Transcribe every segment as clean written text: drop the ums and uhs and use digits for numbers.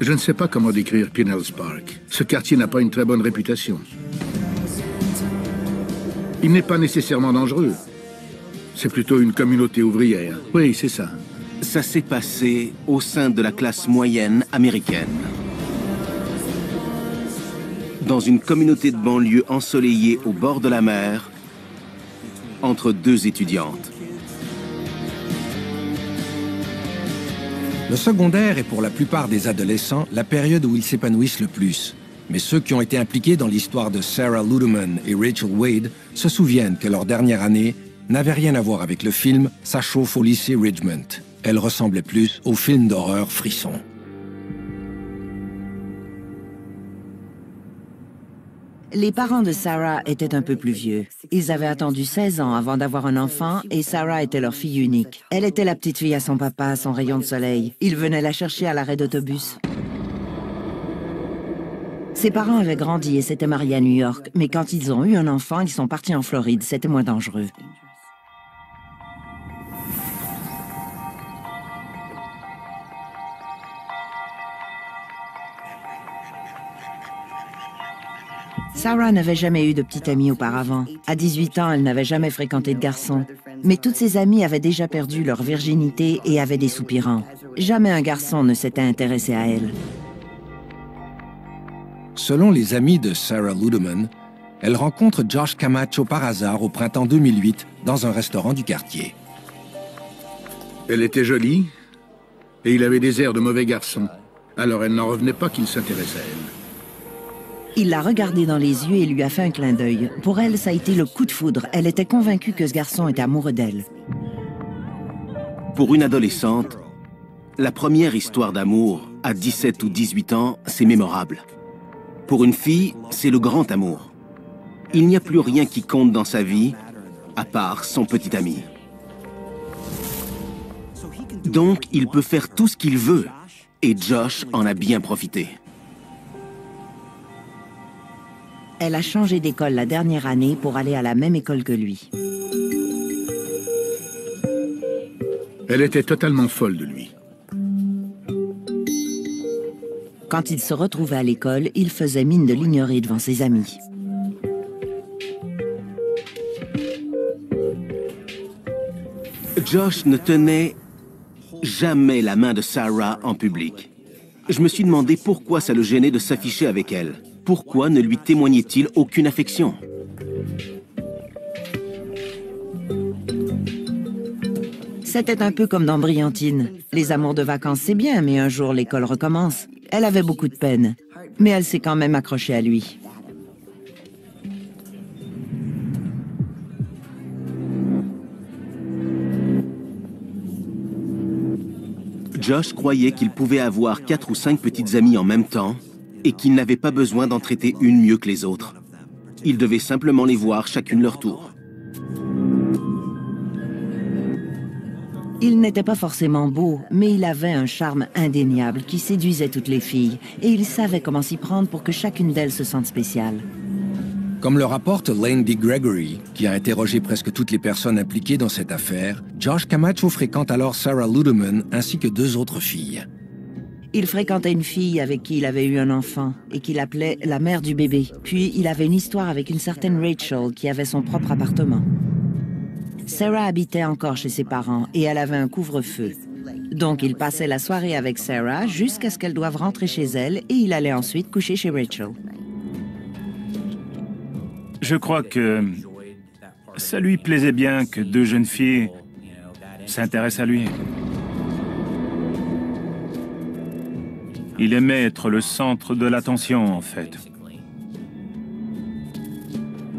Je ne sais pas comment décrire Pinellas Park. Ce quartier n'a pas une très bonne réputation. Il n'est pas nécessairement dangereux. C'est plutôt une communauté ouvrière. Oui, c'est ça. Ça s'est passé au sein de la classe moyenne américaine. Dans une communauté de banlieue ensoleillée au bord de la mer, entre deux étudiantes. Le secondaire est pour la plupart des adolescents la période où ils s'épanouissent le plus. Mais ceux qui ont été impliqués dans l'histoire de Sarah Ludeman et Rachel Wade se souviennent que leur dernière année n'avait rien à voir avec le film « Ça chauffe au lycée Ridgemont ». Elle ressemblait plus au film d'horreur Frisson. Les parents de Sarah étaient un peu plus vieux. Ils avaient attendu 16 ans avant d'avoir un enfant et Sarah était leur fille unique. Elle était la petite fille à son papa, son rayon de soleil. Il venait la chercher à l'arrêt d'autobus. Ses parents avaient grandi et s'étaient mariés à New York, mais quand ils ont eu un enfant, ils sont partis en Floride. C'était moins dangereux. Sarah n'avait jamais eu de petite amie auparavant. À 18 ans, elle n'avait jamais fréquenté de garçon. Mais toutes ses amies avaient déjà perdu leur virginité et avaient des soupirants. Jamais un garçon ne s'était intéressé à elle. Selon les amis de Sarah Ludeman, elle rencontre Josh Camacho par hasard au printemps 2008 dans un restaurant du quartier. Elle était jolie et il avait des airs de mauvais garçon. Alors elle n'en revenait pas qu'il s'intéresse à elle. Il l'a regardée dans les yeux et lui a fait un clin d'œil. Pour elle, ça a été le coup de foudre. Elle était convaincue que ce garçon était amoureux d'elle. Pour une adolescente, la première histoire d'amour à 17 ou 18 ans, c'est mémorable. Pour une fille, c'est le grand amour. Il n'y a plus rien qui compte dans sa vie, à part son petit ami. Donc, il peut faire tout ce qu'il veut, et Josh en a bien profité. Elle a changé d'école la dernière année pour aller à la même école que lui. Elle était totalement folle de lui. Quand il se retrouvait à l'école, il faisait mine de l'ignorer devant ses amis. Josh ne tenait jamais la main de Sarah en public. Je me suis demandé pourquoi ça le gênait de s'afficher avec elle. Pourquoi ne lui témoignait-il aucune affection? C'était un peu comme dans Brillantine. Les amours de vacances, c'est bien, mais un jour, l'école recommence. Elle avait beaucoup de peine, mais elle s'est quand même accrochée à lui. Josh croyait qu'il pouvait avoir 4 ou 5 petites amies en même temps et qu'il n'avait pas besoin d'en traiter une mieux que les autres. Il devait simplement les voir chacune leur tour. Il n'était pas forcément beau, mais il avait un charme indéniable qui séduisait toutes les filles, et il savait comment s'y prendre pour que chacune d'elles se sente spéciale. Comme le rapporte Lane D. Gregory, qui a interrogé presque toutes les personnes impliquées dans cette affaire, Josh Camacho fréquente alors Sarah Ludeman ainsi que 2 autres filles. Il fréquentait une fille avec qui il avait eu un enfant et qu'il appelait la mère du bébé. Puis il avait une histoire avec une certaine Rachel qui avait son propre appartement. Sarah habitait encore chez ses parents et elle avait un couvre-feu. Donc il passait la soirée avec Sarah jusqu'à ce qu'elle doive rentrer chez elle et il allait ensuite coucher chez Rachel. Je crois que ça lui plaisait bien que 2 jeunes filles s'intéressent à lui. Il aimait être le centre de l'attention, en fait.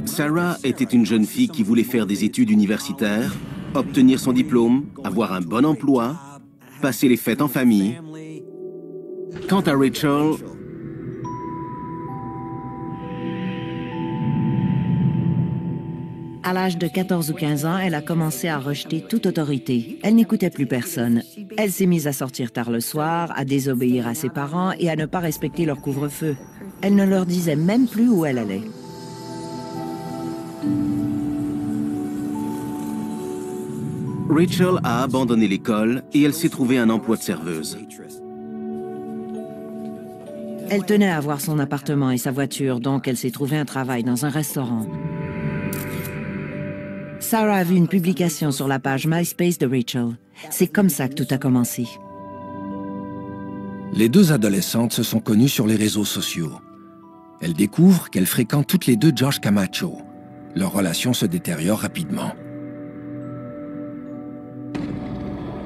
Sarah était une jeune fille qui voulait faire des études universitaires, obtenir son diplôme, avoir un bon emploi, passer les fêtes en famille. Quant à Rachel, À l'âge de 14 ou 15 ans, elle a commencé à rejeter toute autorité. Elle n'écoutait plus personne. Elle s'est mise à sortir tard le soir, à désobéir à ses parents et à ne pas respecter leur couvre-feu. Elle ne leur disait même plus où elle allait. Rachel a abandonné l'école et elle s'est trouvée un emploi de serveuse. Elle tenait à avoir son appartement et sa voiture, donc elle s'est trouvée un travail dans un restaurant. Sarah a vu une publication sur la page MySpace de Rachel. C'est comme ça que tout a commencé. Les deux adolescentes se sont connues sur les réseaux sociaux. Elles découvrent qu'elles fréquentent toutes les deux Josh Camacho. Leur relation se détériore rapidement.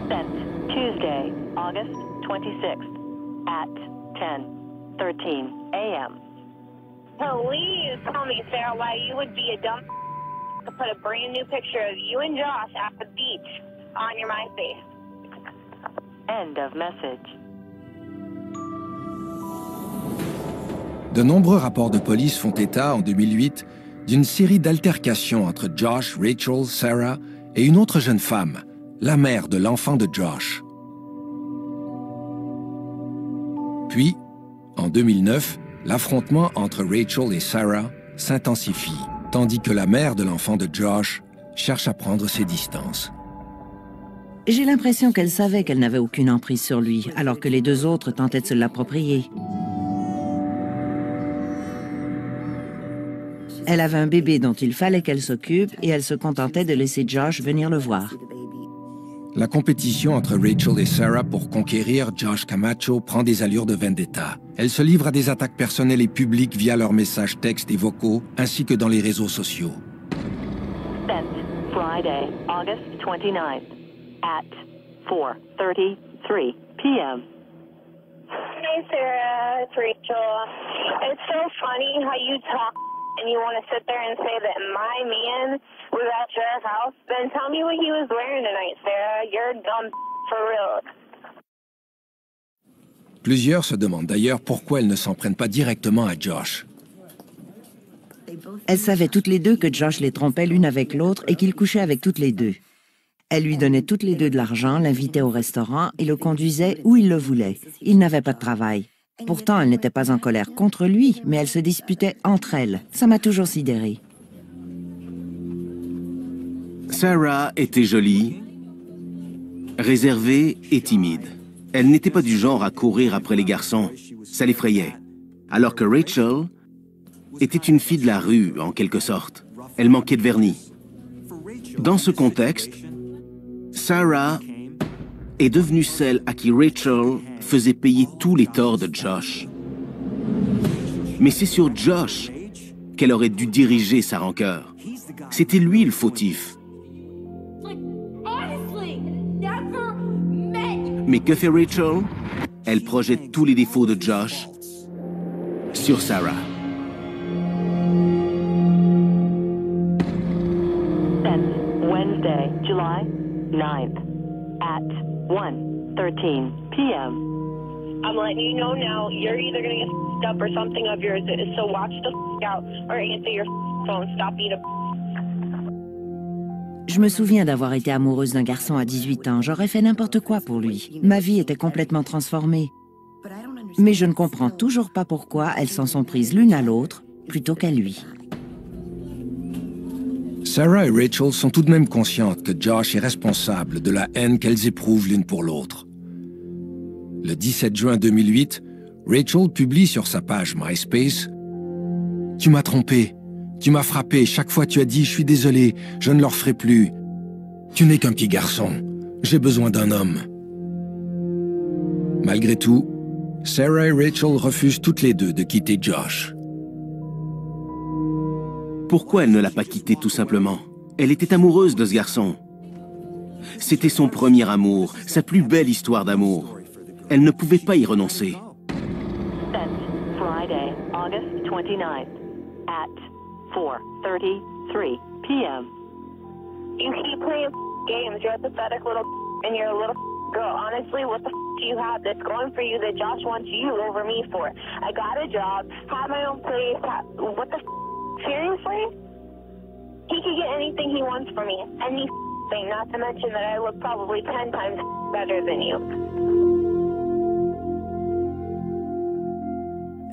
Sent Tuesday, August 26th at 10:13 a.m. Please tell me, Sarah, why you would be a dumb to put a brand new picture of you and Josh at the beach on your MySpace. End of message. De nombreux rapports de police font état, en 2008, d'une série d'altercations entre Josh, Rachel, Sarah et une autre jeune femme, la mère de l'enfant de Josh. Puis, en 2009, l'affrontement entre Rachel et Sarah s'intensifie, tandis que la mère de l'enfant de Josh cherche à prendre ses distances. J'ai l'impression qu'elle savait qu'elle n'avait aucune emprise sur lui, alors que les deux autres tentaient de se l'approprier. Elle avait un bébé dont il fallait qu'elle s'occupe et elle se contentait de laisser Josh venir le voir. La compétition entre Rachel et Sarah pour conquérir Josh Camacho prend des allures de vendetta. Elles se livrent à des attaques personnelles et publiques via leurs messages textes et vocaux, ainsi que dans les réseaux sociaux. Sent Friday, August 29th at 4:33 p.m. Hey, Sarah, it's Rachel. It's so funny how you talk and you want to sit there and say that my man was at your house. Then tell me what he was wearing tonight, Sarah. You're dumb for real. Plusieurs se demandent d'ailleurs pourquoi elles ne s'en prennent pas directement à Josh. Elles savaient toutes les deux que Josh les trompait l'une avec l'autre et qu'il couchait avec toutes les deux. Elle lui donnait toutes les deux de l'argent, l'invitait au restaurant et le conduisait où il le voulait. Il n'avait pas de travail. Pourtant, elle n'était pas en colère contre lui, mais elles se disputaient entre elles. Ça m'a toujours sidérée. Sarah était jolie, réservée et timide. Elle n'était pas du genre à courir après les garçons. Ça l'effrayait. Alors que Rachel était une fille de la rue, en quelque sorte. Elle manquait de vernis. Dans ce contexte, Sarah est devenue celle à qui Rachel faisait payer tous les torts de Josh. Mais c'est sur Josh qu'elle aurait dû diriger sa rancœur. C'était lui le fautif. Mais que fait Rachel? Elle projette tous les défauts de Josh sur Sarah. Sent Wednesday, July 9th at 1:13 p.m. I'm letting you know now, you're either going to get f***ed up or something of yours. So watch the f*** out or answer your phone. Stop being a Je me souviens d'avoir été amoureuse d'un garçon à 18 ans. J'aurais fait n'importe quoi pour lui. Ma vie était complètement transformée. Mais je ne comprends toujours pas pourquoi elles s'en sont prises l'une à l'autre plutôt qu'à lui. Sarah et Rachel sont tout de même conscientes que Josh est responsable de la haine qu'elles éprouvent l'une pour l'autre. Le 17 juin 2008, Rachel publie sur sa page MySpace « Tu m'as trompé, tu m'as frappé, chaque fois tu as dit « Je suis désolé, je ne le referai plus. Tu n'es qu'un petit garçon, j'ai besoin d'un homme. » Malgré tout, Sarah et Rachel refusent toutes les deux de quitter Josh. Pourquoi elle ne l'a pas quitté tout simplement? Elle était amoureuse de ce garçon. C'était son premier amour, sa plus belle histoire d'amour. Elle ne pouvait pas y renoncer. Sent Friday, August 29th at 4:33 p.m. You keep playing games. You're a pathetic little and you're a little girl. Honestly, what the do you have that's going for you that Josh wants you over me for? I got a job, have my own place. What the seriously? He could get anything he wants from me. Any thing, not to mention that I look probably 10 times better than you.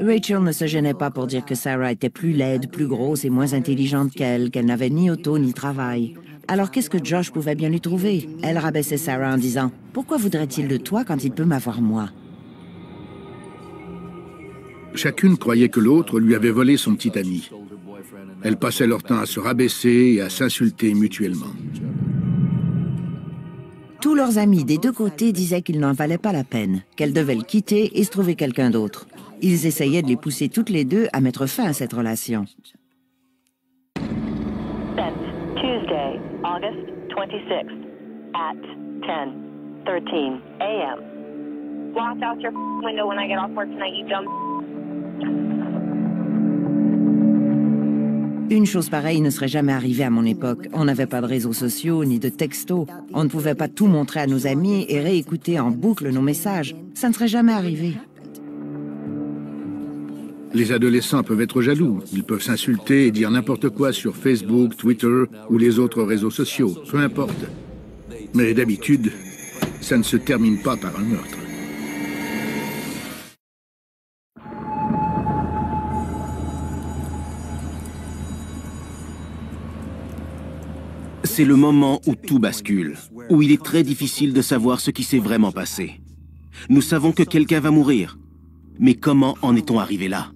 Rachel ne se gênait pas pour dire que Sarah était plus laide, plus grosse et moins intelligente qu'elle, qu'elle n'avait ni auto ni travail. Alors qu'est-ce que Josh pouvait bien lui trouver? Elle rabaissait Sarah en disant « Pourquoi voudrait-il de toi quand il peut m'avoir moi? » Chacune croyait que l'autre lui avait volé son petit ami. Elles passaient leur temps à se rabaisser et à s'insulter mutuellement. Tous leurs amis des deux côtés disaient qu'il n'en valait pas la peine, qu'elles devaient le quitter et se trouver quelqu'un d'autre. Ils essayaient de les pousser toutes les deux à mettre fin à cette relation. Sent Tuesday, August 26th at 10:13 a.m. Walked out your window when I get off work tonight, you dumb. Une chose pareille ne serait jamais arrivée à mon époque. On n'avait pas de réseaux sociaux ni de textos. On ne pouvait pas tout montrer à nos amis et réécouter en boucle nos messages. Ça ne serait jamais arrivé. Les adolescents peuvent être jaloux. Ils peuvent s'insulter et dire n'importe quoi sur Facebook, Twitter ou les autres réseaux sociaux. Peu importe. Mais d'habitude, ça ne se termine pas par un meurtre. C'est le moment où tout bascule, où il est très difficile de savoir ce qui s'est vraiment passé. Nous savons que quelqu'un va mourir, mais comment en est-on arrivé là?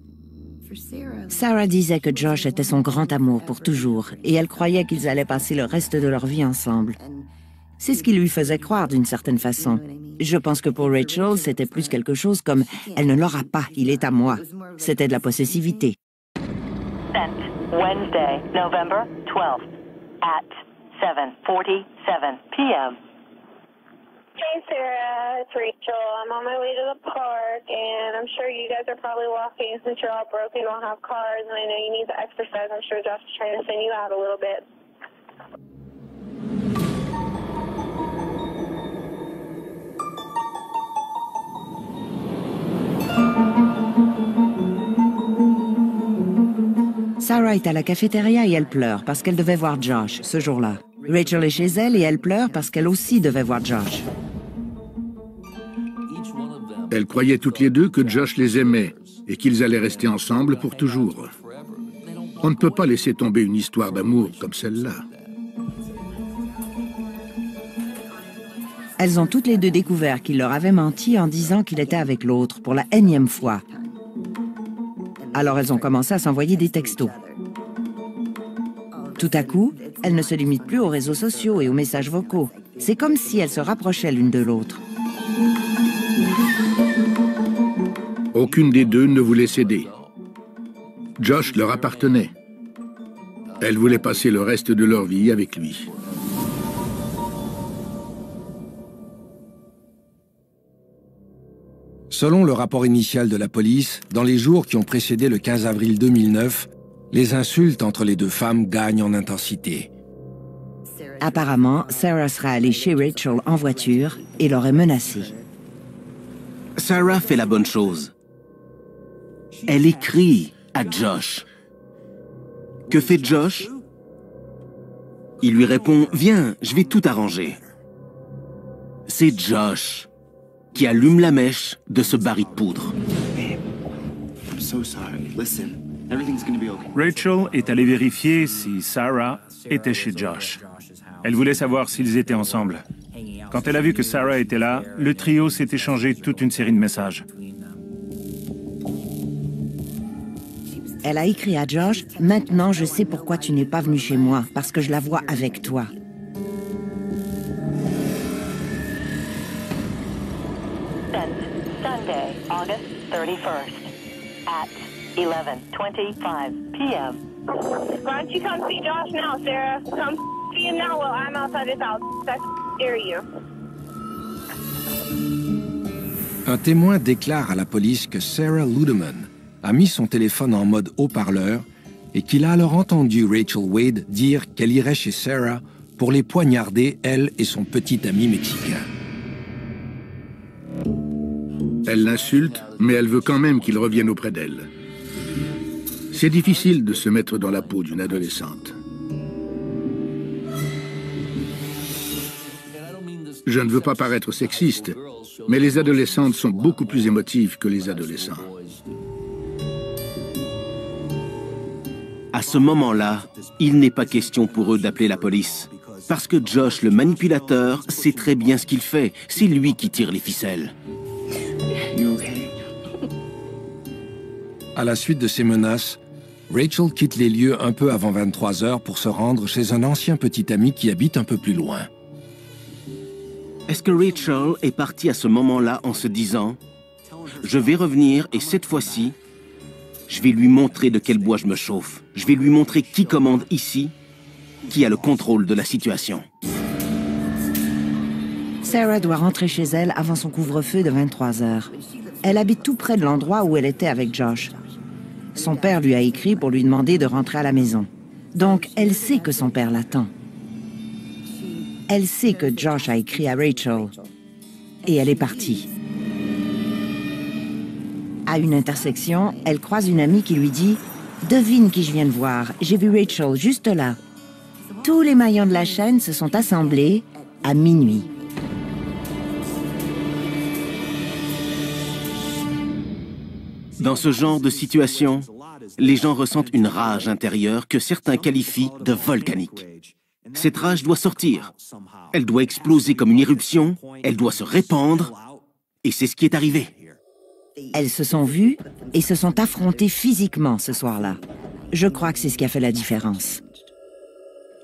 Sarah disait que Josh était son grand amour pour toujours, et elle croyait qu'ils allaient passer le reste de leur vie ensemble. C'est ce qui lui faisait croire d'une certaine façon. Je pense que pour Rachel, c'était plus quelque chose comme « elle ne l'aura pas, il est à moi ». C'était de la possessivité. Sent Wednesday, November 12th at 7:47 p.m. Hey Sarah, it's Rachel. I'm on my way to the park, and I'm sure you guys are probably walking since you're all broken, don't have cars, and I know you need the exercise. I'm sure Josh is trying to send you out a little bit. Sarah est à la cafétéria et elle pleure parce qu'elle devait voir Josh ce jour-là. Rachel est chez elle et elle pleure parce qu'elle aussi devait voir Josh. Elles croyaient toutes les deux que Josh les aimait et qu'ils allaient rester ensemble pour toujours. On ne peut pas laisser tomber une histoire d'amour comme celle-là. Elles ont toutes les deux découvert qu'il leur avait menti en disant qu'il était avec l'autre pour la énième fois. Alors elles ont commencé à s'envoyer des textos. Tout à coup, elles ne se limitent plus aux réseaux sociaux et aux messages vocaux. C'est comme si elles se rapprochaient l'une de l'autre. Aucune des deux ne voulait céder. Josh leur appartenait. Elles voulaient passer le reste de leur vie avec lui. Selon le rapport initial de la police, dans les jours qui ont précédé le 15 avril 2009, les insultes entre les deux femmes gagnent en intensité. Apparemment, Sarah serait allée chez Rachel en voiture et l'aurait menacée. Sarah fait la bonne chose. Elle écrit à Josh. Que fait Josh? Il lui répond « Viens, je vais tout arranger ». C'est Josh qui allume la mèche de ce baril de poudre. Rachel est allée vérifier si Sarah était chez Josh. Elle voulait savoir s'ils étaient ensemble. Quand elle a vu que Sarah était là, le trio s'est échangé toute une série de messages. Elle a écrit à Josh « Maintenant, je sais pourquoi tu n'es pas venu chez moi, parce que je la vois avec toi. » Sent Sunday, August 31st at 11:25 p.m. Why don't you come see Josh now, Sarah? Come see him now while I'm outside his house. I dare you. Un témoin déclare à la police que Sarah Ludeman a mis son téléphone en mode haut-parleur et qu'il a alors entendu Rachel Wade dire qu'elle irait chez Sarah pour les poignarder, elle et son petit ami mexicain. Elle l'insulte, mais elle veut quand même qu'il revienne auprès d'elle. C'est difficile de se mettre dans la peau d'une adolescente. Je ne veux pas paraître sexiste, mais les adolescentes sont beaucoup plus émotives que les adolescents. À ce moment-là, il n'est pas question pour eux d'appeler la police. Parce que Josh, le manipulateur, sait très bien ce qu'il fait. C'est lui qui tire les ficelles. À la suite de ces menaces, Rachel quitte les lieux un peu avant 23 heures pour se rendre chez un ancien petit ami qui habite un peu plus loin. Est-ce que Rachel est partie à ce moment-là en se disant « Je vais revenir et cette fois-ci, je vais lui montrer de quel bois je me chauffe. Je vais lui montrer qui commande ici, qui a le contrôle de la situation. » Sarah doit rentrer chez elle avant son couvre-feu de 23 heures. Elle habite tout près de l'endroit où elle était avec Josh. Son père lui a écrit pour lui demander de rentrer à la maison. Donc, elle sait que son père l'attend. Elle sait que Josh a écrit à Rachel. Et elle est partie. À une intersection, elle croise une amie qui lui dit « Devine qui je viens de voir, j'ai vu Rachel juste là. » Tous les maillons de la chaîne se sont assemblés à minuit. Dans ce genre de situation, les gens ressentent une rage intérieure que certains qualifient de volcanique. Cette rage doit sortir. Elle doit exploser comme une éruption, elle doit se répandre, et c'est ce qui est arrivé. Elles se sont vues et se sont affrontées physiquement ce soir-là. Je crois que c'est ce qui a fait la différence.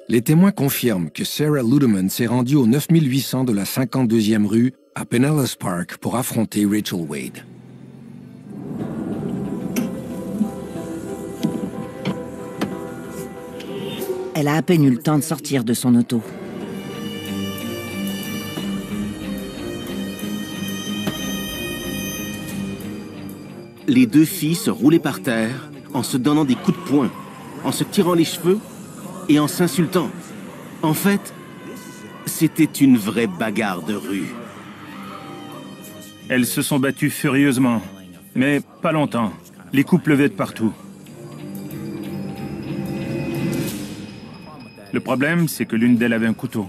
Les témoins confirment que Sarah Ludeman s'est rendue au 9800 de la 52e rue à Pinellas Park pour affronter Rachel Wade. Elle a à peine eu le temps de sortir de son auto. Les deux filles se roulaient par terre en se donnant des coups de poing, en se tirant les cheveux et en s'insultant. En fait, c'était une vraie bagarre de rue. Elles se sont battues furieusement, mais pas longtemps. Les coups pleuvaient de partout. Le problème, c'est que l'une d'elles avait un couteau.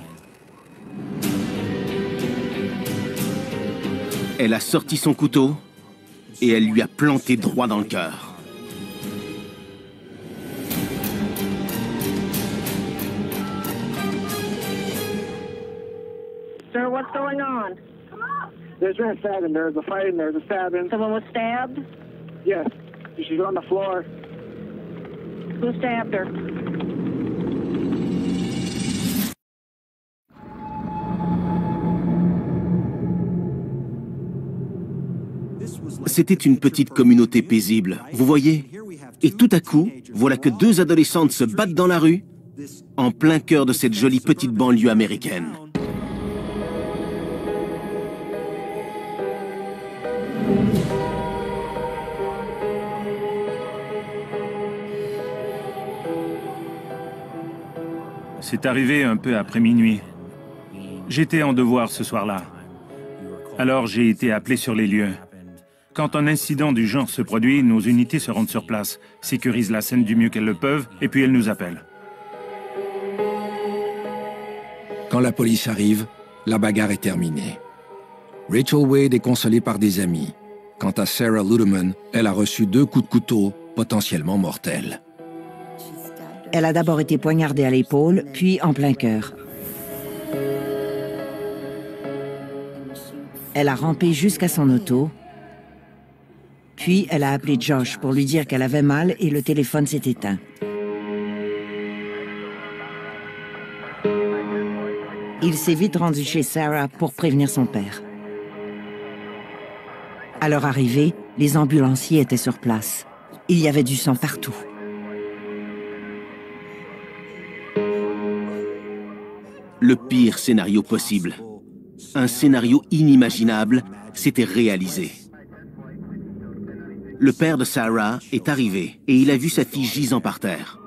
Elle a sorti son couteau et elle lui a planté droit dans le cœur. Sir, what's going on? There's been a stabbing. There's a fighting. There's a stabbing. Someone was stabbed? Yes. She's on the floor. Who stabbed her? C'était une petite communauté paisible, vous voyez? Et tout à coup, voilà que deux adolescentes se battent dans la rue, en plein cœur de cette jolie petite banlieue américaine. C'est arrivé un peu après minuit. J'étais en devoir ce soir-là. Alors j'ai été appelé sur les lieux. Quand un incident du genre se produit, nos unités se rendent sur place, sécurisent la scène du mieux qu'elles le peuvent, et puis elles nous appellent. Quand la police arrive, la bagarre est terminée. Rachel Wade est consolée par des amis. Quant à Sarah Ludeman, elle a reçu 2 coups de couteau, potentiellement mortels. Elle a d'abord été poignardée à l'épaule, puis en plein cœur. Elle a rampé jusqu'à son auto, puis elle a appelé Josh pour lui dire qu'elle avait mal et le téléphone s'est éteint. Il s'est vite rendu chez Sarah pour prévenir son père. À leur arrivée, les ambulanciers étaient sur place. Il y avait du sang partout. Le pire scénario possible, un scénario inimaginable, s'était réalisé. Le père de Sarah est arrivé et il a vu sa fille gisant par terre.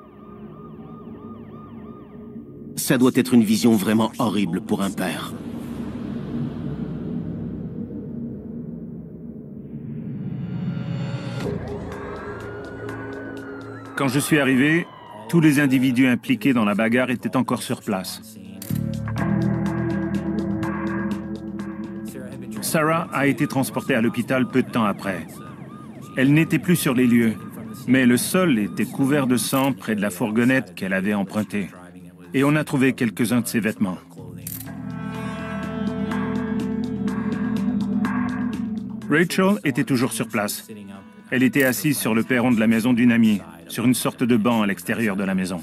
Ça doit être une vision vraiment horrible pour un père. Quand je suis arrivé, tous les individus impliqués dans la bagarre étaient encore sur place. Sarah a été transportée à l'hôpital peu de temps après. Elle n'était plus sur les lieux, mais le sol était couvert de sang près de la fourgonnette qu'elle avait empruntée. Et on a trouvé quelques-uns de ses vêtements. Rachel était toujours sur place. Elle était assise sur le perron de la maison d'une amie, sur une sorte de banc à l'extérieur de la maison.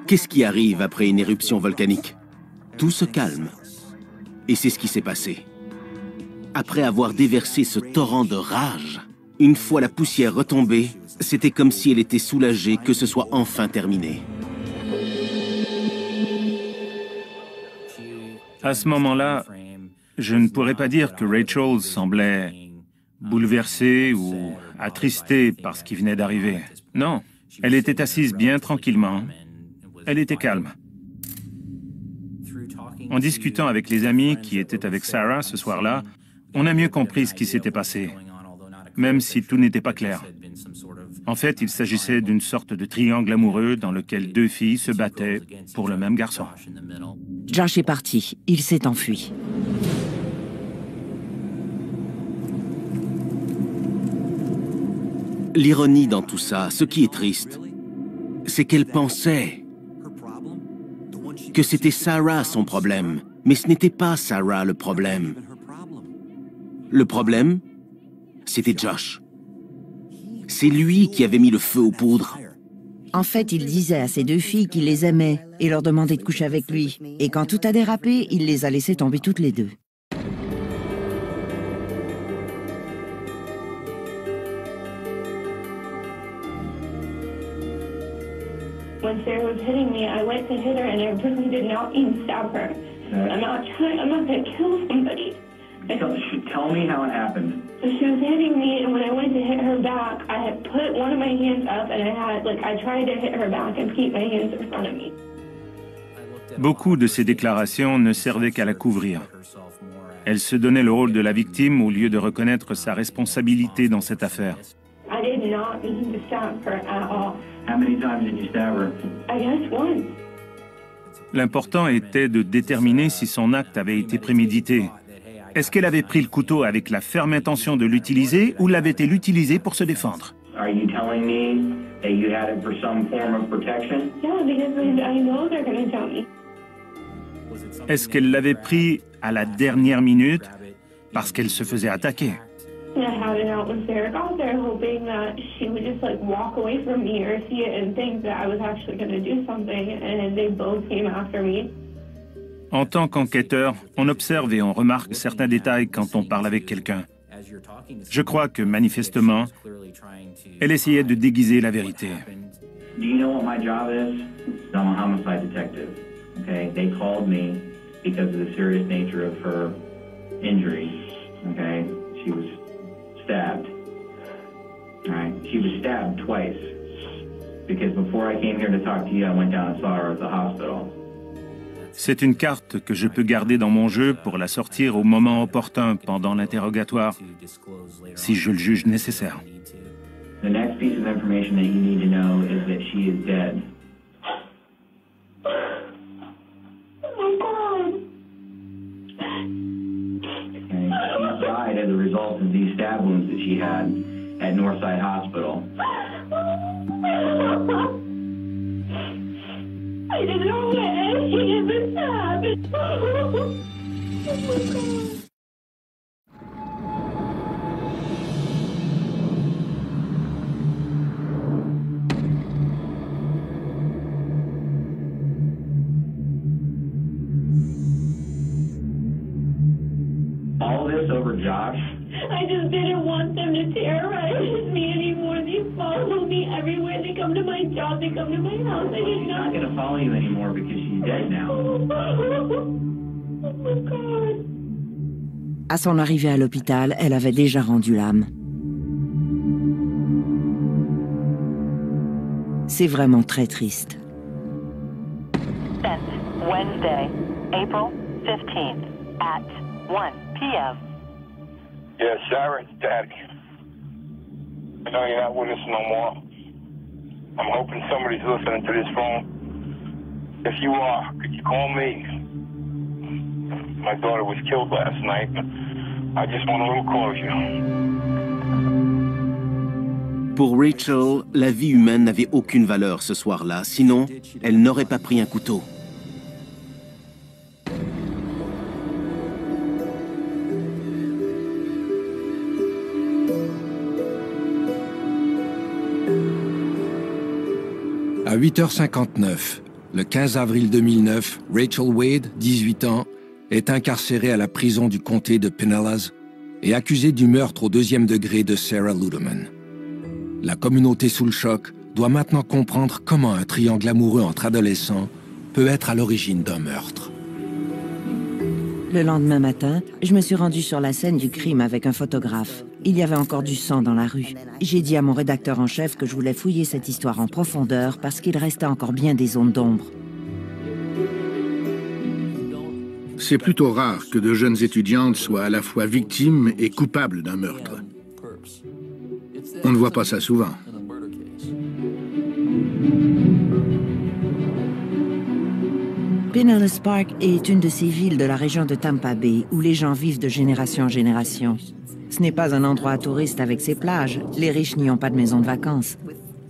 Qu'est-ce qui arrive après une éruption volcanique? Tout se calme. Et c'est ce qui s'est passé. Après avoir déversé ce torrent de rage, une fois la poussière retombée, c'était comme si elle était soulagée que ce soit enfin terminé. À ce moment-là, je ne pourrais pas dire que Rachel semblait bouleversée ou attristée par ce qui venait d'arriver. Non, elle était assise bien tranquillement. Elle était calme. En discutant avec les amis qui étaient avec Sarah ce soir-là, on a mieux compris ce qui s'était passé, même si tout n'était pas clair. En fait, il s'agissait d'une sorte de triangle amoureux dans lequel deux filles se battaient pour le même garçon. Josh est parti. Il s'est enfui. L'ironie dans tout ça, ce qui est triste, c'est qu'elle pensait que c'était Sarah son problème, mais ce n'était pas Sarah le problème. Le problème, c'était Josh. C'est lui qui avait mis le feu aux poudres. En fait, il disait à ces deux filles qu'il les aimait et leur demandait de coucher avec lui. Et quand tout a dérapé, il les a laissées tomber toutes les deux. When Sarah was hitting me, I went to hit her and I really did not even stab her. I'm not going to kill somebody. Tell me how it happened. So she was hitting me, and when I went to hit her back, I had put one of my hands up, and I tried to hit her back and keep my hands in front of me. Beaucoup de ces déclarations ne servaient qu'à la couvrir. Elle se donnait le rôle de la victime au lieu de reconnaître sa responsabilité dans cette affaire. I did not mean to stab her at all. How many times did you stab her? I guess once. L'important était de déterminer si son acte avait été prémédité. Est-ce qu'elle avait pris le couteau avec la ferme intention de l'utiliser ou l'avait-elle utilisé pour se défendre? Are you telling me that you had it for some form of protection? Yeah, because I know they're going to tell me. Est-ce qu'elle l'avait pris à la dernière minute parce qu'elle se faisait attaquer? I had it out when Sarah got there, hoping that she would just walk away from me or see it and think that I was actually going to do something, and they both came after me. En tant qu'enquêteur, on observe et on remarque certains détails quand on parle avec quelqu'un. Je crois que, manifestement, elle essayait de déguiser la vérité. Do you know what my job is? I'm a homicide detective. Okay, they called me because of the serious nature of her injury. Okay, she was stabbed. All right, she was stabbed twice. Because before I came here to talk to you, I went down and saw her at the hospital. C'est une carte que je peux garder dans mon jeu pour la sortir au moment opportun pendant l'interrogatoire, si je le juge nécessaire. The next piece of information that you need to know is that she is dead. Oh my God. Okay, she died as a result of these stab wounds that she had at Northside Hospital. I didn't know where she even stabbed. Oh my God. All this over Josh? I just didn't want them to terrorize me anymore. They follow me everywhere. They come to my job. They come to my house. I did She's not not. going to follow you anymore because she's dead now. Oh my God. À son arrivée à l'hôpital, elle avait déjà rendu l'âme. C'est vraiment très triste. Sent Wednesday, April 15th at 1 p.m. Yeah, Sarah, it's Daddy. I know you're not with us no more. I'm hoping somebody's listening to this phone. If you are, could you call me? My daughter was killed last night. I just want a little closure. Pour Rachel, la vie humaine n'avait aucune valeur ce soir-là, sinon, elle n'aurait pas pris un couteau. À 8h59, le 15 avril 2009, Rachel Wade, 18 ans, est incarcérée à la prison du comté de Pinellas et accusée du meurtre au 2e degré de Sarah Ludeman. La communauté sous le choc doit maintenant comprendre comment un triangle amoureux entre adolescents peut être à l'origine d'un meurtre. Le lendemain matin, je me suis rendue sur la scène du crime avec un photographe. Il y avait encore du sang dans la rue. J'ai dit à mon rédacteur en chef que je voulais fouiller cette histoire en profondeur parce qu'il restait encore bien des zones d'ombre. C'est plutôt rare que de jeunes étudiantes soient à la fois victimes et coupables d'un meurtre. On ne voit pas ça souvent. Pinellas Park est une de ces villes de la région de Tampa Bay où les gens vivent de génération en génération. Ce n'est pas un endroit touriste avec ses plages. Les riches n'y ont pas de maison de vacances.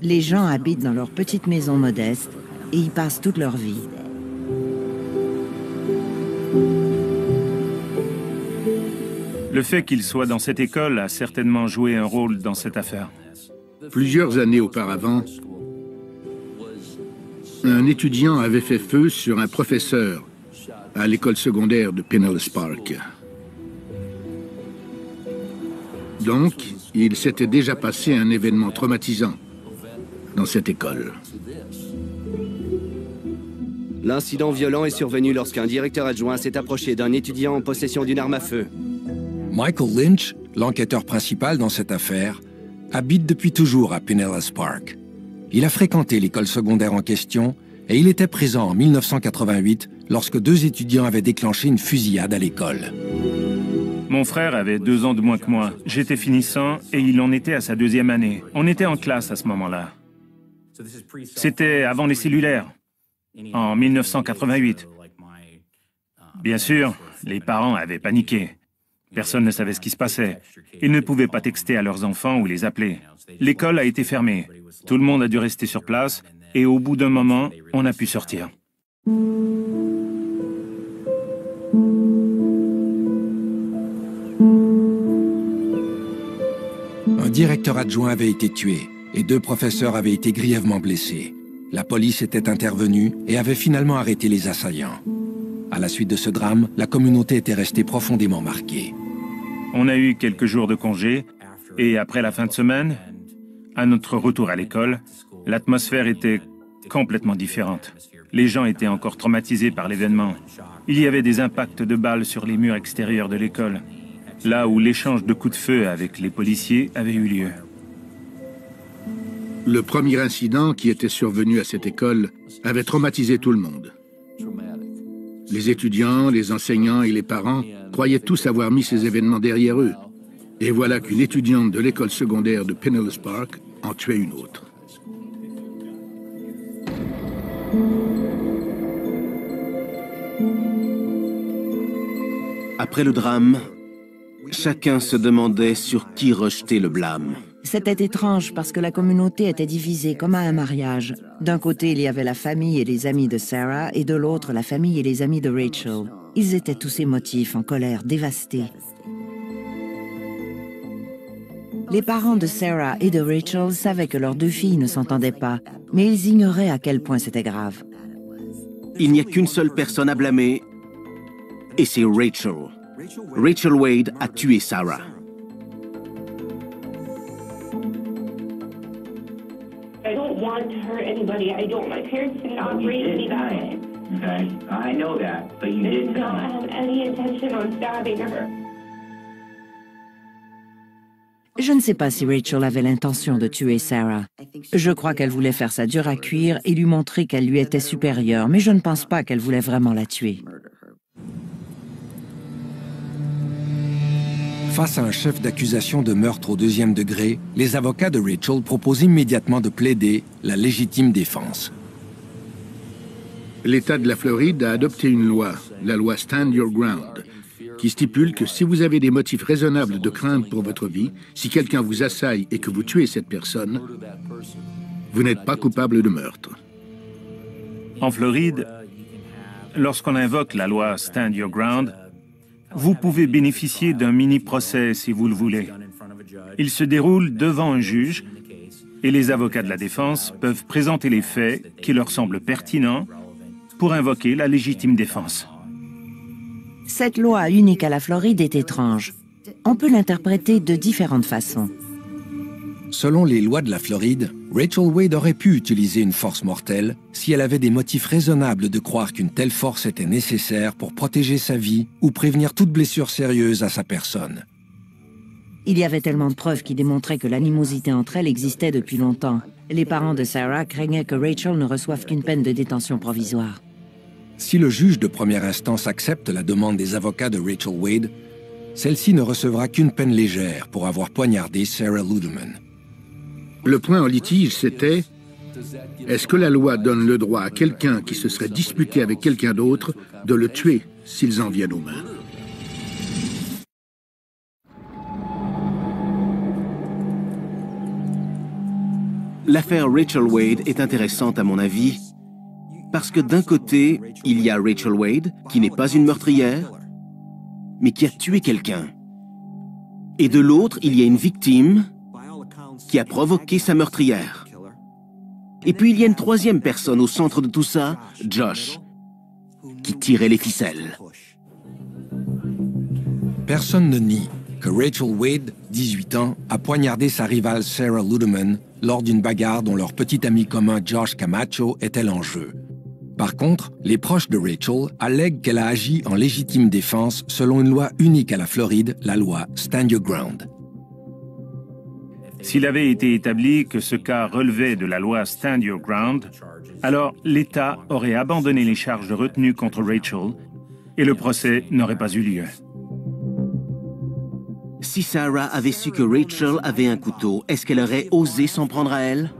Les gens habitent dans leurs petites maisons modestes et y passent toute leur vie. Le fait qu'il soit dans cette école a certainement joué un rôle dans cette affaire. Plusieurs années auparavant, un étudiant avait fait feu sur un professeur à l'école secondaire de Pinellas Park. Donc, il s'était déjà passé un événement traumatisant dans cette école. L'incident violent est survenu lorsqu'un directeur adjoint s'est approché d'un étudiant en possession d'une arme à feu. Michael Lynch, l'enquêteur principal dans cette affaire, habite depuis toujours à Pinellas Park. Il a fréquenté l'école secondaire en question et il était présent en 1988 lorsque 2 étudiants avaient déclenché une fusillade à l'école. Mon frère avait 2 ans de moins que moi. J'étais finissant et il en était à sa 2e année. On était en classe à ce moment-là. C'était avant les cellulaires, en 1988. Bien sûr, les parents avaient paniqué. Personne ne savait ce qui se passait. Ils ne pouvaient pas texter à leurs enfants ou les appeler. L'école a été fermée. Tout le monde a dû rester sur place et au bout d'un moment, on a pu sortir. Un directeur adjoint avait été tué et 2 professeurs avaient été grièvement blessés. La police était intervenue et avait finalement arrêté les assaillants. À la suite de ce drame, la communauté était restée profondément marquée. On a eu quelques jours de congé et après la fin de semaine, à notre retour à l'école, l'atmosphère était complètement différente. Les gens étaient encore traumatisés par l'événement. Il y avait des impacts de balles sur les murs extérieurs de l'école, là où l'échange de coups de feu avec les policiers avait eu lieu. Le premier incident qui était survenu à cette école avait traumatisé tout le monde. Les étudiants, les enseignants et les parents croyaient tous avoir mis ces événements derrière eux. Et voilà qu'une étudiante de l'école secondaire de Pinellas Park en tuait une autre. Après le drame, chacun se demandait sur qui rejeter le blâme. C'était étrange parce que la communauté était divisée comme à un mariage. D'un côté, il y avait la famille et les amis de Sarah, et de l'autre, la famille et les amis de Rachel. Ils étaient tous émotifs, en colère, dévastés. Les parents de Sarah et de Rachel savaient que leurs 2 filles ne s'entendaient pas, mais ils ignoraient à quel point c'était grave. Il n'y a qu'une seule personne à blâmer, et c'est Rachel. Rachel Wade a tué Sarah. I don't want to hurt anybody. I don't. My parents did not raise me that way. Okay, I know that, but you I did did not have any intention on stabbing her. Je ne sais pas si Rachel avait l'intention de tuer Sarah. Je crois qu'elle voulait faire ça dur à cuire et lui montrer qu'elle lui était supérieure, mais je ne pense pas qu'elle voulait vraiment la tuer. Face à un chef d'accusation de meurtre au 2e degré, les avocats de Rachel proposent immédiatement de plaider la légitime défense. L'État de la Floride a adopté une loi, la loi Stand Your Ground, qui stipule que si vous avez des motifs raisonnables de crainte pour votre vie, si quelqu'un vous assaille et que vous tuez cette personne, vous n'êtes pas coupable de meurtre. En Floride, lorsqu'on invoque la loi Stand Your Ground, vous pouvez bénéficier d'un mini-procès si vous le voulez. Il se déroule devant un juge Et les avocats de la défense peuvent présenter les faits qui leur semblent pertinents pour invoquer la légitime défense. Cette loi unique à la Floride est étrange. On peut l'interpréter de différentes façons. Selon les lois de la Floride, Rachel Wade aurait pu utiliser une force mortelle si elle avait des motifs raisonnables de croire qu'une telle force était nécessaire pour protéger sa vie ou prévenir toute blessure sérieuse à sa personne. Il y avait tellement de preuves qui démontraient que l'animosité entre elles existait depuis longtemps. Les parents de Sarah craignaient que Rachel ne reçoive qu'une peine de détention provisoire. Si le juge de première instance accepte la demande des avocats de Rachel Wade, celle-ci ne recevra qu'une peine légère pour avoir poignardé Sarah Ludeman. Le point en litige, c'était: est-ce que la loi donne le droit à quelqu'un qui se serait disputé avec quelqu'un d'autre de le tuer s'ils en viennent aux mains? L'affaire Rachel Wade est intéressante à mon avis, parce que d'un côté, il y a Rachel Wade, qui n'est pas une meurtrière, mais qui a tué quelqu'un. Et de l'autre, il y a une victime qui a provoqué sa meurtrière. Et puis il y a une troisième personne au centre de tout ça, Josh, qui tirait les ficelles. Personne ne nie que Rachel Wade, 18 ans, a poignardé sa rivale Sarah Ludeman lors d'une bagarre dont leur petit ami commun Josh Camacho était l'enjeu. Par contre, les proches de Rachel allèguent qu'elle a agi en légitime défense selon une loi unique à la Floride, la loi Stand Your Ground. S'il avait été établi que ce cas relevait de la loi Stand Your Ground, alors l'État aurait abandonné les charges de retenue contre Rachel et le procès n'aurait pas eu lieu. Si Sarah avait su que Rachel avait un couteau, est-ce qu'elle aurait osé s'en prendre à elle?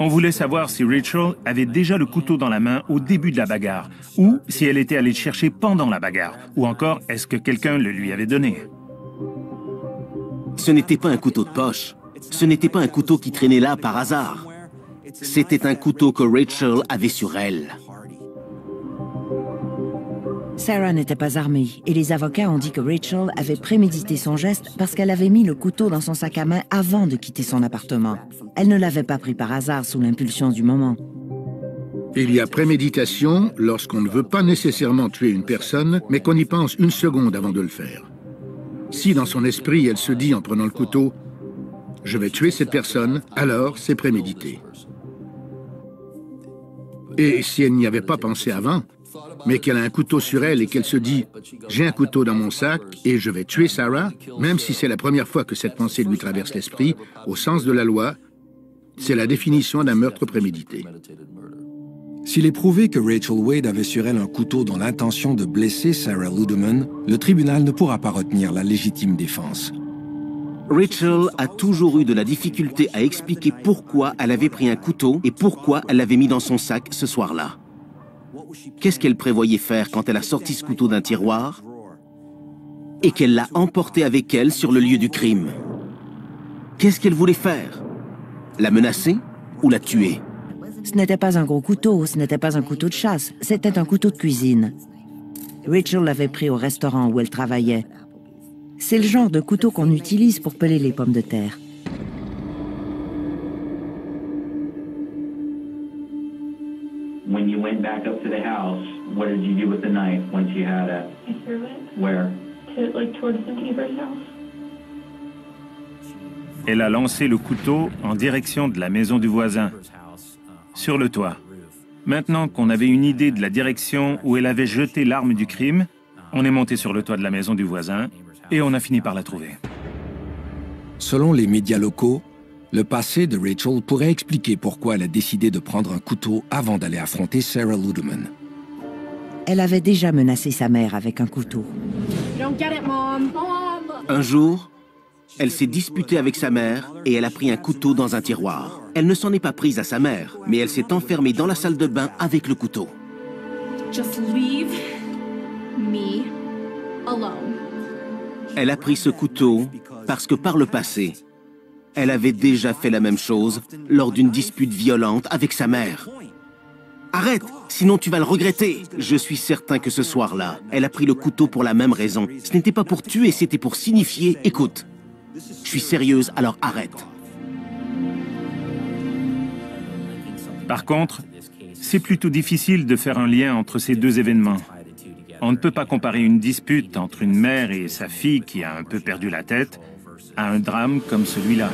On voulait savoir si Rachel avait déjà le couteau dans la main au début de la bagarre, ou si elle était allée le chercher pendant la bagarre, ou encore est-ce que quelqu'un le lui avait donné. Ce n'était pas un couteau de poche. Ce n'était pas un couteau qui traînait là par hasard. C'était un couteau que Rachel avait sur elle. Sarah n'était pas armée, et les avocats ont dit que Rachel avait prémédité son geste parce qu'elle avait mis le couteau dans son sac à main avant de quitter son appartement. Elle ne l'avait pas pris par hasard sous l'impulsion du moment. Il y a préméditation lorsqu'on ne veut pas nécessairement tuer une personne, mais qu'on y pense une seconde avant de le faire. Si dans son esprit, elle se dit en prenant le couteau « je vais tuer cette personne », alors c'est prémédité. Et si elle n'y avait pas pensé avant, mais qu'elle a un couteau sur elle et qu'elle se dit « j'ai un couteau dans mon sac et je vais tuer Sarah », même si c'est la première fois que cette pensée lui traverse l'esprit, au sens de la loi, c'est la définition d'un meurtre prémédité. S'il est prouvé que Rachel Wade avait sur elle un couteau dans l'intention de blesser Sarah Ludeman, le tribunal ne pourra pas retenir la légitime défense. Rachel a toujours eu de la difficulté à expliquer pourquoi elle avait pris un couteau et pourquoi elle l'avait mis dans son sac ce soir-là. Qu'est-ce qu'elle prévoyait faire quand elle a sorti ce couteau d'un tiroir et qu'elle l'a emporté avec elle sur le lieu du crime? Qu'est-ce qu'elle voulait faire? La menacer ou la tuer? Ce n'était pas un gros couteau, ce n'était pas un couteau de chasse, c'était un couteau de cuisine. Rachel l'avait pris au restaurant où elle travaillait. C'est le genre de couteau qu'on utilise pour peler les pommes de terre. When you went back up to the house, what did you do with the knife once you had it? I threw it Where? towards the neighbor's house. Elle a lancé le couteau en direction de la maison du voisin, sur le toit. Maintenant qu'on avait une idée de la direction où elle avait jeté l'arme du crime, on est monté sur le toit de la maison du voisin et on a fini par la trouver. Selon les médias locaux, le passé de Rachel pourrait expliquer pourquoi elle a décidé de prendre un couteau avant d'aller affronter Sarah Ludeman. Elle avait déjà menacé sa mère avec un couteau. Un jour, elle s'est disputée avec sa mère et elle a pris un couteau dans un tiroir. Elle ne s'en est pas prise à sa mère, mais elle s'est enfermée dans la salle de bain avec le couteau. Just leave me alone. Elle a pris ce couteau parce que par le passé, elle avait déjà fait la même chose lors d'une dispute violente avec sa mère. Arrête, sinon tu vas le regretter. Je suis certain que ce soir-là, elle a pris le couteau pour la même raison. Ce n'était pas pour tuer, c'était pour signifier « Écoute, Je suis sérieuse, alors arrête. Par contre, c'est plutôt difficile de faire un lien entre ces deux événements. On ne peut pas comparer une dispute entre une mère et sa fille qui a un peu perdu la tête à un drame comme celui-là.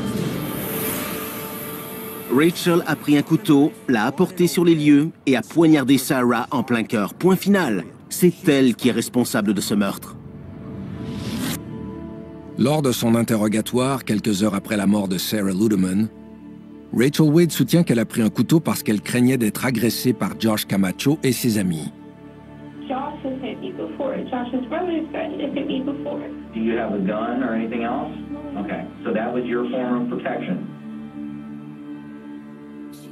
Rachel a pris un couteau, l'a apporté sur les lieux et a poignardé Sarah en plein cœur. Point final. C'est elle qui est responsable de ce meurtre. Lors de son interrogatoire, quelques heures après la mort de Sarah Ludeman, Rachel Wade soutient qu'elle a pris un couteau parce qu'elle craignait d'être agressée par Josh Camacho et ses amis. Josh has hit me before. Josh's brother's threatened to hit me before. Do you have a gun or anything else? Okay, so that was your form of protection.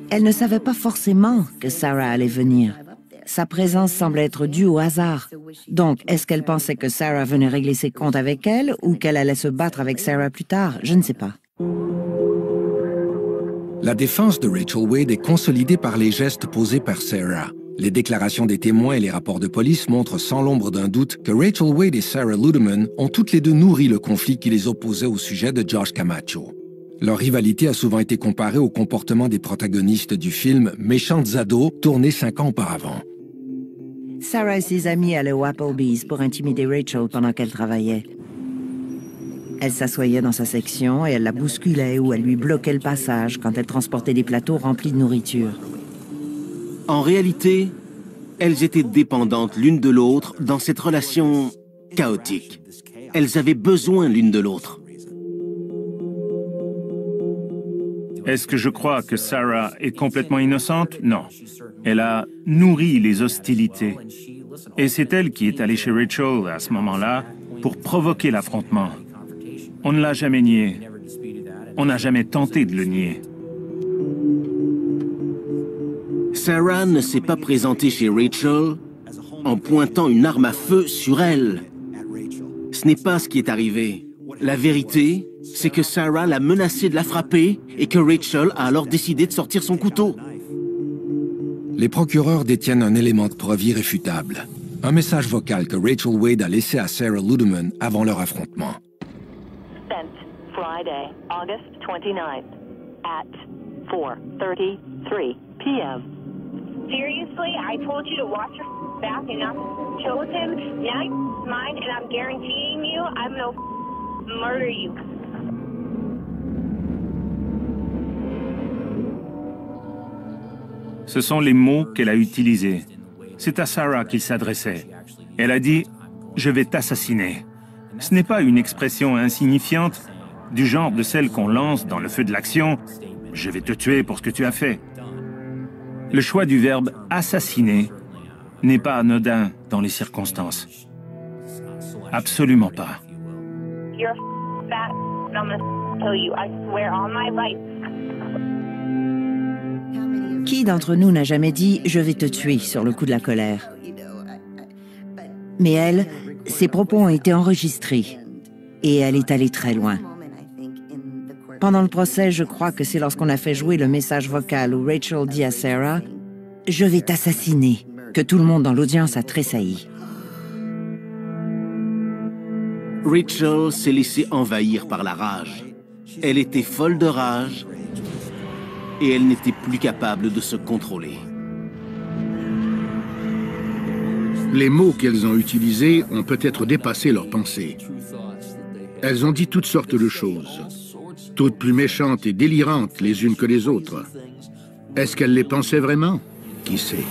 Elle ne savait pas forcément que Sarah allait venir. Sa présence semblait être due au hasard. Donc, est-ce qu'elle pensait que Sarah venait régler ses comptes avec elle ou qu'elle allait se battre avec Sarah plus tard? Je ne sais pas. La défense de Rachel Wade est consolidée par les gestes posés par Sarah. Les déclarations des témoins et les rapports de police montrent sans l'ombre d'un doute que Rachel Wade et Sarah Ludeman ont toutes les deux nourri le conflit qui les opposait au sujet de Josh Camacho. Leur rivalité a souvent été comparée au comportement des protagonistes du film Méchantes ados, tourné 5 ans auparavant. Sarah et ses amis allaient au Applebee's pour intimider Rachel pendant qu'elle travaillait. Elle s'assoyait dans sa section et elle la bousculait ou elle lui bloquait le passage quand elle transportait des plateaux remplis de nourriture. En réalité, elles étaient dépendantes l'une de l'autre dans cette relation chaotique. Elles avaient besoin l'une de l'autre. Est-ce que je crois que Sarah est complètement innocente? Non. Elle a nourri les hostilités. Et c'est elle qui est allée chez Rachel à ce moment-là pour provoquer l'affrontement. On ne l'a jamais nié. On n'a jamais tenté de le nier. Sarah ne s'est pas présentée chez Rachel en pointant une arme à feu sur elle. Ce n'est pas ce qui est arrivé. La vérité, c'est que Sarah l'a menacée de la frapper et que Rachel a alors décidé de sortir son couteau. Les procureurs détiennent un élément de preuve irréfutable. Un message vocal que Rachel Wade a laissé à Sarah Ludeman avant leur affrontement. Sent Friday, August 29th at 4:33 p.m. Seriously, I told you to watch your back and not chill with him. Now you're mine, and I'm guaranteeing you I'm gonna murder you. Ce sont les mots qu'elle a utilisés. C'est à Sarah qu'il s'adressait. Elle a dit « Je vais t'assassiner ». Ce n'est pas une expression insignifiante du genre de celle qu'on lance dans le feu de l'action « Je vais te tuer pour ce que tu as fait ». Le choix du verbe « assassiner » n'est pas anodin dans les circonstances. Absolument pas. You're fat, and I'm gonna kill you. I swear on my life. Qui d'entre nous n'a jamais dit « je vais te tuer » sur le coup de la colère? Mais elle, ses propos ont été enregistrés et elle est allée très loin. Pendant le procès, je crois que c'est lorsqu'on a fait jouer le message vocal où Rachel dit à Sarah « Je vais t'assassiner » que tout le monde dans l'audience a tressailli. Rachel s'est laissée envahir par la rage. Elle était folle de rage et elle n'était plus capable de se contrôler. Les mots qu'elles ont utilisés ont peut-être dépassé leurs pensées. Elles ont dit toutes sortes de choses, toutes plus méchantes et délirantes les unes que les autres. Est-ce qu'elles les pensaient vraiment? Qui sait?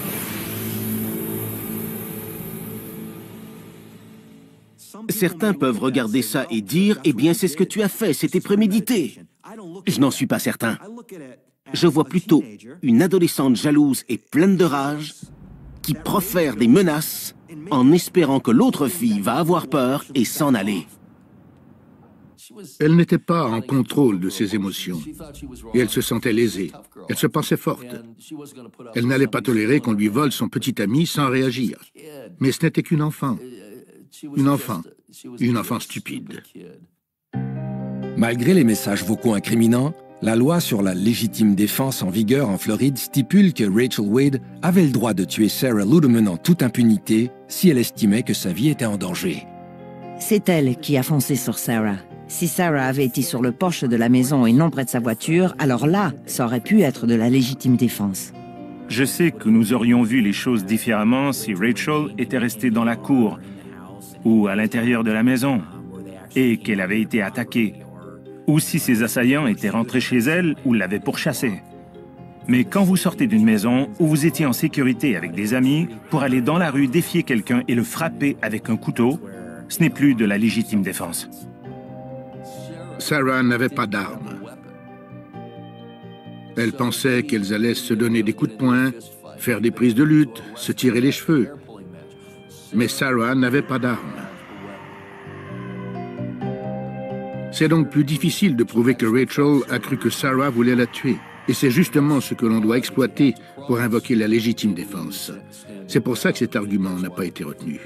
Certains peuvent regarder ça et dire « Eh bien, c'est ce que tu as fait, c'était prémédité ». Je n'en suis pas certain. Je vois plutôt une adolescente jalouse et pleine de rage qui profère des menaces en espérant que l'autre fille va avoir peur et s'en aller. Elle n'était pas en contrôle de ses émotions et elle se sentait lésée. Elle se pensait forte. Elle n'allait pas tolérer qu'on lui vole son petit ami sans réagir. Mais ce n'était qu'une enfant. Une enfant stupide. Malgré les messages vocaux incriminants, la loi sur la légitime défense en vigueur en Floride stipule que Rachel Wade avait le droit de tuer Sarah Ludeman en toute impunité si elle estimait que sa vie était en danger. C'est elle qui a foncé sur Sarah. Si Sarah avait été sur le porche de la maison et non près de sa voiture, alors là, ça aurait pu être de la légitime défense. Je sais que nous aurions vu les choses différemment si Rachel était restée dans la cour ou à l'intérieur de la maison et qu'elle avait été attaquée, ou si ses assaillants étaient rentrés chez elle ou l'avaient pourchassée. Mais quand vous sortez d'une maison où vous étiez en sécurité avec des amis pour aller dans la rue défier quelqu'un et le frapper avec un couteau, ce n'est plus de la légitime défense. Sarah n'avait pas d'armes. Elle pensait qu'elles allaient se donner des coups de poing, faire des prises de lutte, se tirer les cheveux. Mais Sarah n'avait pas d'armes. C'est donc plus difficile de prouver que Rachel a cru que Sarah voulait la tuer. Et c'est justement ce que l'on doit exploiter pour invoquer la légitime défense. C'est pour ça que cet argument n'a pas été retenu.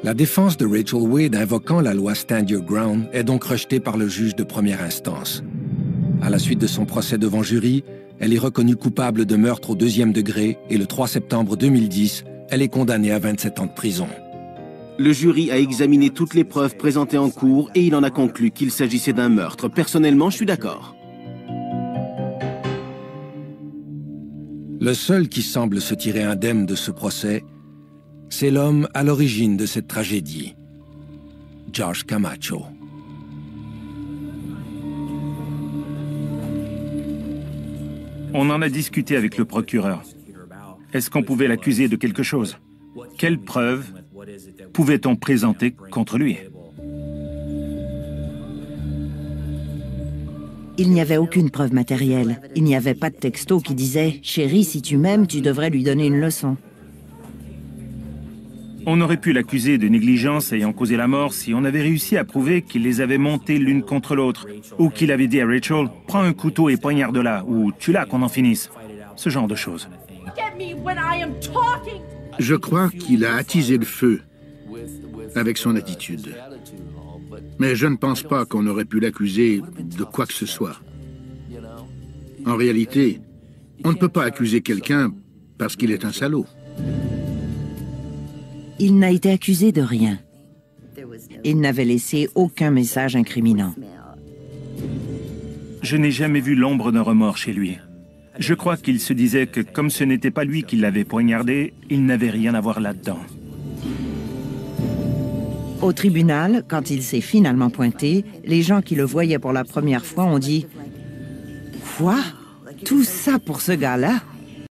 La défense de Rachel Wade invoquant la loi Stand Your Ground est donc rejetée par le juge de première instance. À la suite de son procès devant jury, elle est reconnue coupable de meurtre au 2e degré et le 3 septembre 2010, elle est condamnée à 27 ans de prison. Le jury a examiné toutes les preuves présentées en cours et il en a conclu qu'il s'agissait d'un meurtre. Personnellement, je suis d'accord. Le seul qui semble se tirer indemne de ce procès, c'est l'homme à l'origine de cette tragédie, Josh Camacho. On en a discuté avec le procureur. Est-ce qu'on pouvait l'accuser de quelque chose? Quelles preuves pouvait-on présenter contre lui? Il n'y avait aucune preuve matérielle. Il n'y avait pas de texto qui disait « Chérie, si tu m'aimes, tu devrais lui donner une leçon ». On aurait pu l'accuser de négligence ayant causé la mort si on avait réussi à prouver qu'il les avait montées l'une contre l'autre, ou qu'il avait dit à Rachel « Prends un couteau et poignarde-la » ou « Tue-la qu'on en finisse ». Ce genre de choses. Je crois qu'il a attisé le feu avec son attitude. Mais je ne pense pas qu'on aurait pu l'accuser de quoi que ce soit. En réalité, on ne peut pas accuser quelqu'un parce qu'il est un salaud. Il n'a été accusé de rien. Il n'avait laissé aucun message incriminant. Je n'ai jamais vu l'ombre d'un remords chez lui. Je crois qu'il se disait que comme ce n'était pas lui qui l'avait poignardé, il n'avait rien à voir là-dedans. Au tribunal, quand il s'est finalement pointé, les gens qui le voyaient pour la première fois ont dit « Quoi? Tout ça pour ce gars-là ?»